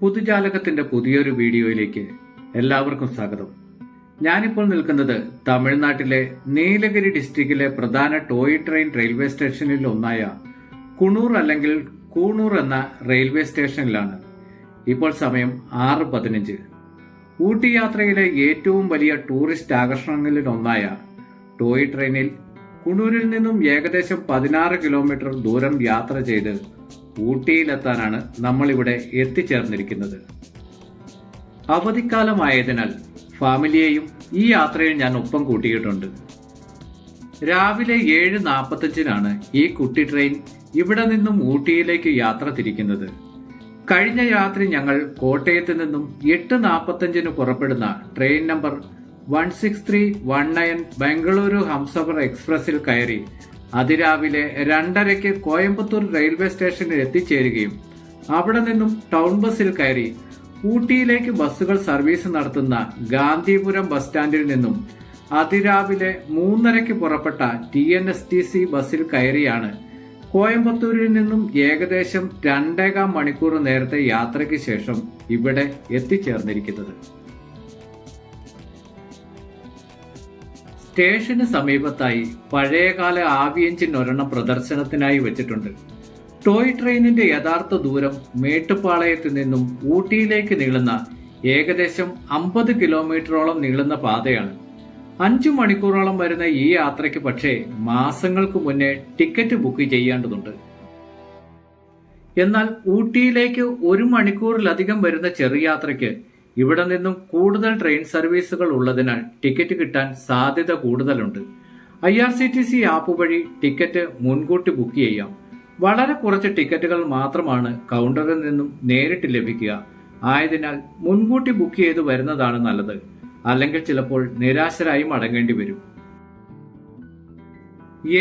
പുതുജാലകത്തിന്റെ പുതിയൊരു വീഡിയോയിലേക്ക് എല്ലാവർക്കും സ്വാഗതം. ഞാനിപ്പോൾ നിൽക്കുന്നത് തമിഴ്നാട്ടിലെ നീലഗിരി ഡിസ്ട്രിക്റ്റിലെ പ്രധാന ടോയ് ട്രെയിൻ റെയിൽവേ സ്റ്റേഷനിൽ ഒന്നായ കുണൂർ അല്ലെങ്കിൽ കൂണൂർ എന്ന റെയിൽവേ സ്റ്റേഷനിലാണ്. ഇപ്പോൾ സമയം 6:15. ഊട്ടി യാത്രയിലെ ഏറ്റവും വലിയ ടൂറിസ്റ്റ് ആകർഷണങ്ങളിൽ ഒന്നായ ടോയ് ട്രെയിനിൽ കുണൂരിൽ നിന്നും ഏകദേശം 16 കിലോമീറ്റർ ദൂരം യാത്ര ചെയ്ത് ഊട്ടിയിലെത്താനാണ് നമ്മളിവിടെ എത്തിച്ചേർന്നിരിക്കുന്നത്. അവധിക്കാലമായതിനാൽ ഫാമിലിയെയും ഈ യാത്രയിൽ ഞാൻ ഒപ്പം കൂട്ടിയിട്ടുണ്ട്. രാവിലെ 7:45 ഈ കുട്ടി ട്രെയിൻ ഇവിടെ നിന്നും ഊട്ടിയിലേക്ക് യാത്ര തിരിക്കുന്നത്. കഴിഞ്ഞ രാത്രി ഞങ്ങൾ കോട്ടയത്ത് നിന്നും 8:45 പുറപ്പെടുന്ന ട്രെയിൻ നമ്പർ 16319 ബംഗളൂരു ഹംസഫർ എക്സ്പ്രസിൽ കയറി അതിരാവിലെ 2:30 കോയമ്പത്തൂർ റെയിൽവേ സ്റ്റേഷനിൽ എത്തിച്ചേരുകയും അവിടെ നിന്നും ടൗൺ ബസ്സിൽ കയറി ഊട്ടിയിലേക്ക് ബസ്സുകൾ സർവീസ് നടത്തുന്ന ഗാന്ധിപുരം ബസ് സ്റ്റാൻഡിൽ നിന്നും അതിരാവിലെ 3:30 പുറപ്പെട്ട TNSTC ബസ്സിൽ കയറിയാണ് കോയമ്പത്തൂരിൽ നിന്നും ഏകദേശം 2.25 മണിക്കൂർ നേരത്തെ യാത്രയ്ക്ക് ശേഷം ഇവിടെ എത്തിച്ചേർന്നിരിക്കുന്നത്. സ്റ്റേഷന് സമീപത്തായി പഴയകാല ആവി എഞ്ചിൻ ഒരെണ്ണം പ്രദർശനത്തിനായി വെച്ചിട്ടുണ്ട്. ടോയ് ട്രെയിനിന്റെ യഥാർത്ഥ ദൂരം മേട്ടുപ്പാളയത്തിൽ നിന്നും ഊട്ടിയിലേക്ക് നീളുന്ന ഏകദേശം 50 കിലോമീറ്ററോളം നീളുന്ന പാതയാണ്. 5 മണിക്കൂറോളം വരുന്ന ഈ യാത്രയ്ക്ക് പക്ഷേ മാസങ്ങൾക്ക് മുന്നേ ടിക്കറ്റ് ബുക്ക് ചെയ്യേണ്ടതുണ്ട്. എന്നാൽ ഊട്ടിയിലേക്ക് 1 മണിക്കൂറിലധികം വരുന്ന ചെറിയ യാത്രയ്ക്ക് ഇവിടെ നിന്നും കൂടുതൽ ട്രെയിൻ സർവീസുകൾ ഉള്ളതിനാൽ ടിക്കറ്റ് കിട്ടാൻ സാധ്യത കൂടുതലുണ്ട്. IRCTC ആപ്പ് വഴി ടിക്കറ്റ് മുൻകൂട്ടി ബുക്ക് ചെയ്യാം. വളരെ കുറച്ച് ടിക്കറ്റുകൾ മാത്രമാണ് കൗണ്ടറിൽ നിന്നും നേരിട്ട് ലഭിക്കുക. ആയതിനാൽ മുൻകൂട്ടി ബുക്ക് ചെയ്തു വരുന്നതാണ് നല്ലത്. അല്ലെങ്കിൽ ചിലപ്പോൾ നിരാശരായി മടങ്ങേണ്ടി വരും.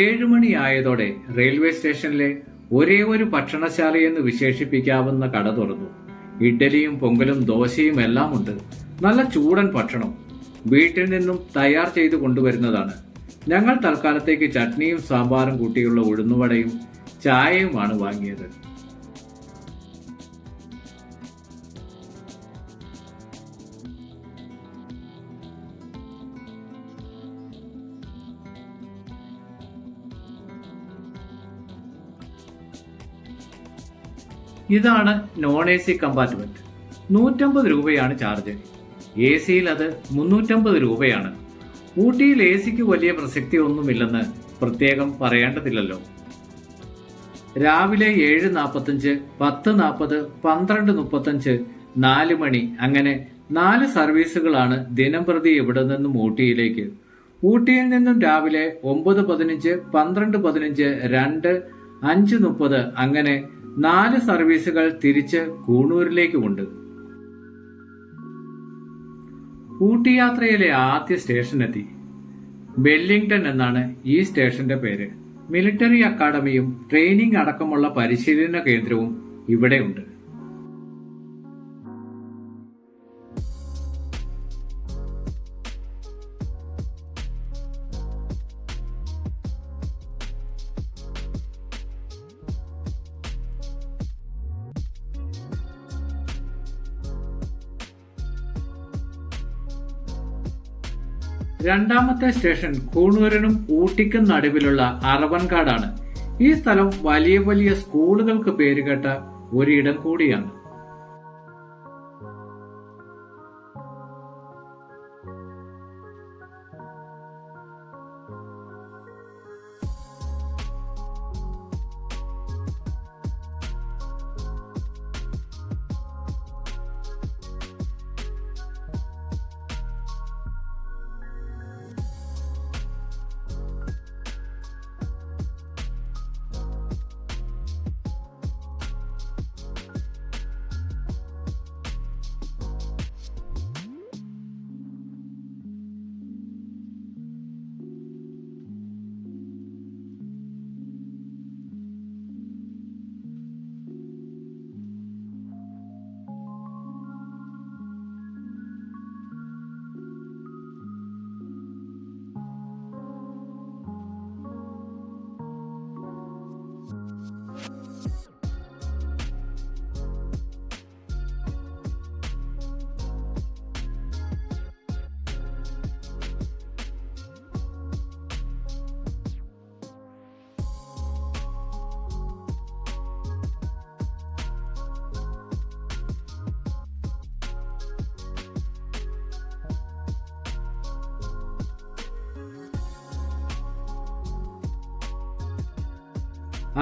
7 മണി ആയതോടെ റെയിൽവേ സ്റ്റേഷനിലെ ഒരേ ഒരു ഭക്ഷണശാലയെന്ന് വിശേഷിപ്പിക്കാവുന്ന കട തുറന്നു. ഇഡ്ഡലിയും പൊങ്കലും ദോശയും എല്ലാം ഉണ്ട്. നല്ല ചൂടൻ ഭക്ഷണം വീട്ടിൽ നിന്നും തയ്യാർ ചെയ്തു കൊണ്ടുവരുന്നതാണ്. ഞങ്ങൾ തൽക്കാലത്തേക്ക് ചട്നിയും സാമ്പാറും കൂട്ടിയുള്ള ഉഴുന്നുവടയും ചായയുമാണ് വാങ്ങിയത്. ഇതാണ് നോൺ AC കമ്പാർട്ട്മെന്റ്. 150 രൂപയാണ് ചാർജ്. AC-യിൽ അത് 350 രൂപയാണ്. ഊട്ടിയിൽ AC-ക്ക് വലിയ പ്രസക്തി ഒന്നുമില്ലെന്ന് പ്രത്യേകം പറയേണ്ടതില്ലല്ലോ. രാവിലെ 7:45, 10:40, 12:35, 4 മണി അങ്ങനെ 4 സർവീസുകളാണ് ദിനം പ്രതി ഇവിടെ നിന്നും ഊട്ടിയിലേക്ക്. ഊട്ടിയിൽ നിന്നും രാവിലെ 9:15, 12:15, 2, 5:30 അങ്ങനെ 4 സർവീസുകൾ തിരിച്ച് കൂണൂരിലേക്കുമുണ്ട്. ഊട്ടി യാത്രയിലെ ആദ്യ സ്റ്റേഷനെത്തി. വെല്ലിംഗ്ടൺ എന്നാണ് ഈ സ്റ്റേഷന്റെ പേര്. മിലിറ്ററി അക്കാദമിയും ട്രെയിനിങ് അടക്കമുള്ള പരിശീലന കേന്ദ്രവും ഇവിടെയുണ്ട്. രണ്ടാമത്തെ സ്റ്റേഷൻ കൂണൂരിനും ഊട്ടിക്കും നടുവിലുള്ള അറവൻകാടാണ്. ഈ സ്ഥലം വലിയ വലിയ സ്കൂളുകൾക്ക് പേരുകേട്ട ഒരിടം കൂടിയാണ്.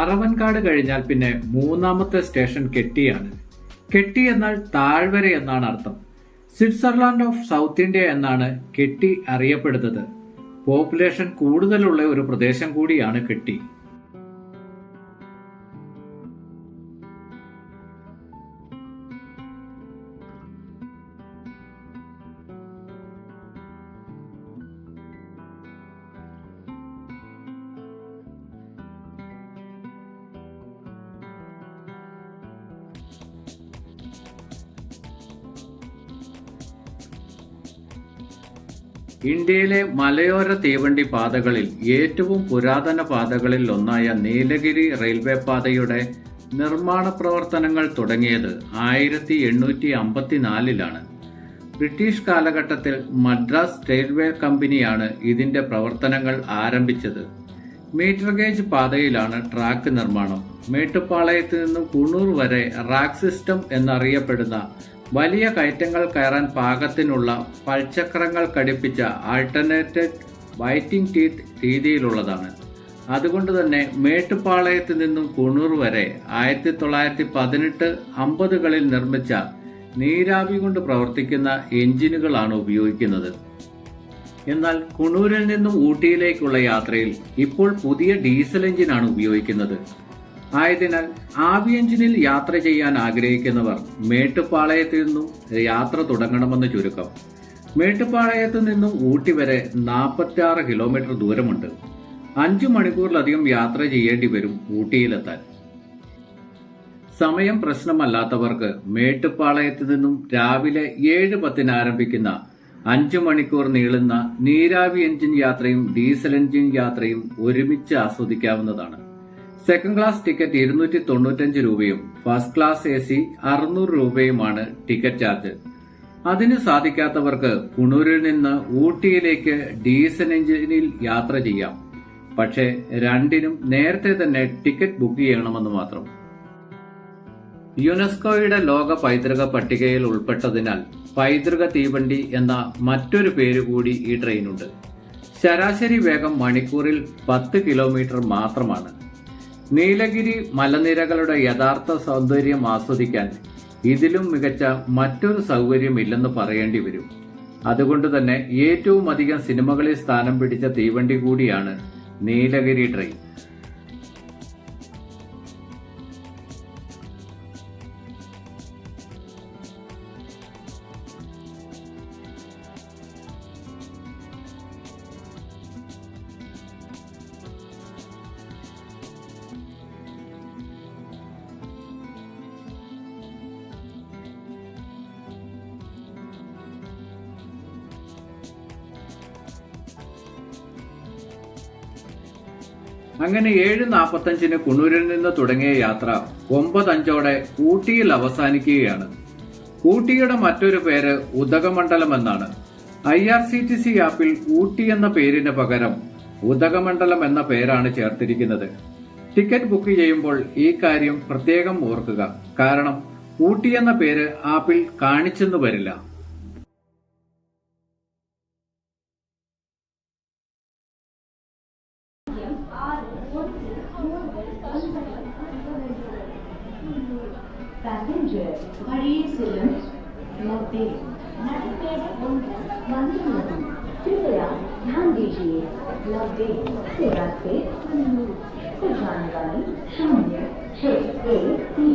അറവൻകാട് കഴിഞ്ഞാൽ പിന്നെ മൂന്നാമത്തെ സ്റ്റേഷൻ കെട്ടിയാണ്. കെട്ടി എന്നാൽ താഴ്വര എന്നാണ് അർത്ഥം. സ്വിറ്റ്സർലാൻഡ് ഓഫ് സൗത്ത് ഇന്ത്യ എന്നാണ് കെട്ടി അറിയപ്പെടുന്നത്. പോപ്പുലേഷൻ കൂടുതലുള്ള ഒരു പ്രദേശം കൂടിയാണ് കെട്ടി. ഇന്ത്യയിലെ മലയോര തീവണ്ടി പാതകളിൽ ഏറ്റവും പുരാതന പാതകളിൽ ഒന്നായ നീലഗിരി റെയിൽവേ പാതയുടെ നിർമ്മാണ പ്രവർത്തനങ്ങൾ തുടങ്ങിയത് 1854-ലാണ്. ബ്രിട്ടീഷ് കാലഘട്ടത്തിൽ മദ്രാസ് റെയിൽവേ കമ്പനിയാണ് ഇതിന്റെ പ്രവർത്തനങ്ങൾ ആരംഭിച്ചത്. മീറ്റർ ഗേജ് പാതയിലാണ് ട്രാക്ക് നിർമ്മാണം. മേട്ടുപ്പാളയത്ത് നിന്നും കുണൂർ വരെ റാക്ക് സിസ്റ്റം എന്നറിയപ്പെടുന്ന വലിയ കയറ്റങ്ങൾ കയറാൻ പാകത്തിനുള്ള പൽചക്രങ്ങൾ ഘടിപ്പിച്ച ആൾട്ടർനേറ്റഡ് വൈറ്റിംഗ് ടീത്ത് രീതിയിലുള്ളതാണ്. അതുകൊണ്ട് തന്നെ മേട്ടുപ്പാളയത്ത് നിന്നും കുണൂർ വരെ 1918-50കളിൽ നിർമ്മിച്ച നീരാവി കൊണ്ട് പ്രവർത്തിക്കുന്ന എഞ്ചിനുകളാണ് ഉപയോഗിക്കുന്നത്. എന്നാൽ കുണൂരിൽ നിന്നും ഊട്ടിയിലേക്കുള്ള യാത്രയിൽ ഇപ്പോൾ പുതിയ ഡീസൽ എഞ്ചിനാണ് ഉപയോഗിക്കുന്നത്. ആയതിനാൽ ആവി എഞ്ചിനിൽ യാത്ര ചെയ്യാൻ ആഗ്രഹിക്കുന്നവർ മേട്ടുപ്പാളയത്ത് നിന്നും യാത്ര തുടങ്ങണമെന്ന് ചുരുക്കം. മേട്ടുപ്പാളയത്ത് നിന്നും ഊട്ടി വരെ 46 കിലോമീറ്റർ ദൂരമുണ്ട്. 5 മണിക്കൂറിലധികം യാത്ര ചെയ്യേണ്ടി വരും ഊട്ടിയിലെത്താൻ. സമയം പ്രശ്നമല്ലാത്തവർക്ക് മേട്ടുപ്പാളയത്ത് നിന്നും രാവിലെ 7:10 ആരംഭിക്കുന്ന 5 മണിക്കൂർ നീളുന്ന നീരാവി എഞ്ചിൻ യാത്രയും ഡീസൽ എഞ്ചിൻ യാത്രയും ഒരുമിച്ച് ആസ്വദിക്കാവുന്നതാണ്. സെക്കൻഡ് ക്ലാസ് ടിക്കറ്റ് 295 രൂപയും ഫസ്റ്റ് ക്ലാസ് AC 600 രൂപയുമാണ് ടിക്കറ്റ് ചാർജ്. അതിന് സാധിക്കാത്തവർക്ക് കുണൂരിൽ നിന്ന് ഊട്ടിയിലേക്ക് ഡീസൽ എഞ്ചിനിൽ യാത്ര ചെയ്യാം. പക്ഷേ രണ്ടിനും നേരത്തെ തന്നെ ടിക്കറ്റ് ബുക്ക് ചെയ്യണമെന്ന് മാത്രം. യുനെസ്കോയുടെ ലോക പൈതൃക പട്ടികയിൽ ഉൾപ്പെട്ടതിനാൽ പൈതൃക തീവണ്ടി എന്ന മറ്റൊരു പേര് കൂടി ഈ ട്രെയിനുണ്ട്. ശരാശരി വേഗം മണിക്കൂറിൽ 10 കിലോമീറ്റർ മാത്രമാണ്. നീലഗിരി മലനിരകളുടെ യഥാർത്ഥ സൗന്ദര്യം ആസ്വദിക്കാൻ ഇതിലും മികച്ച മറ്റൊരു സൗകര്യമില്ലെന്ന് പറയേണ്ടി വരും. അതുകൊണ്ട് തന്നെ ഏറ്റവും അധികം സിനിമകളിൽ സ്ഥാനം പിടിച്ച തീവണ്ടി കൂടിയാണ് നീലഗിരി ട്രെയിൻ. അങ്ങനെ 7:45 കുണൂരിൽ നിന്ന് തുടങ്ങിയ യാത്ര 9:05 ഊട്ടിയിൽ അവസാനിക്കുകയാണ്. ഊട്ടിയുടെ മറ്റൊരു പേര് ഉദകമണ്ഡലം എന്നാണ്. IRCTC ആപ്പിൽ ഊട്ടി എന്ന പേരിന് പകരം ഉദകമണ്ഡലം എന്ന പേരാണ് ചേർത്തിരിക്കുന്നത്. ടിക്കറ്റ് ബുക്ക് ചെയ്യുമ്പോൾ ഈ കാര്യം പ്രത്യേകം ഓർക്കുക. കാരണം ഊട്ടി എന്ന പേര് ആപ്പിൽ കാണിച്ചെന്നു വരില്ല. पैसेंजर घड़ी सिलम नब्बे कृपया ध्यान दीजिए 90 से रास्ते को जाने वाली 0619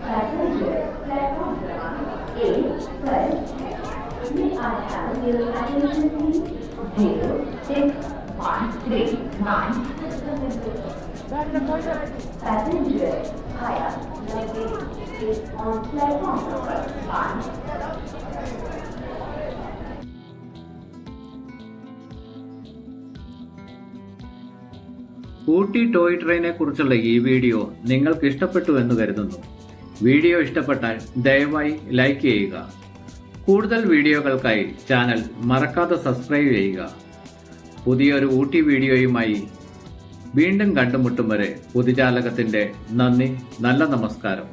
पैसेंजर प्लेटफॉर्म A पर may I have your attention please 06139 Passenger higher luggage is on platform number 1. Ooty toy ട്രെയിനെ കുറിച്ചുള്ള ഈ വീഡിയോ നിങ്ങൾക്ക് ഇഷ്ടപ്പെട്ടു എന്ന് കരുതുന്നു. വീഡിയോ ഇഷ്ടപ്പെട്ടാൽ ദയവായി ലൈക്ക് ചെയ്യുക. കൂടുതൽ വീഡിയോകൾക്കായി ചാനൽ മറക്കാതെ സബ്സ്ക്രൈബ് ചെയ്യുക. പുതിയൊരു ഊട്ടി വീഡിയോയുമായി വീണ്ടും കണ്ടുമുട്ടും വരെ പൊതുജാലകത്തിന്റെ നന്ദി, നല്ല നമസ്കാരം.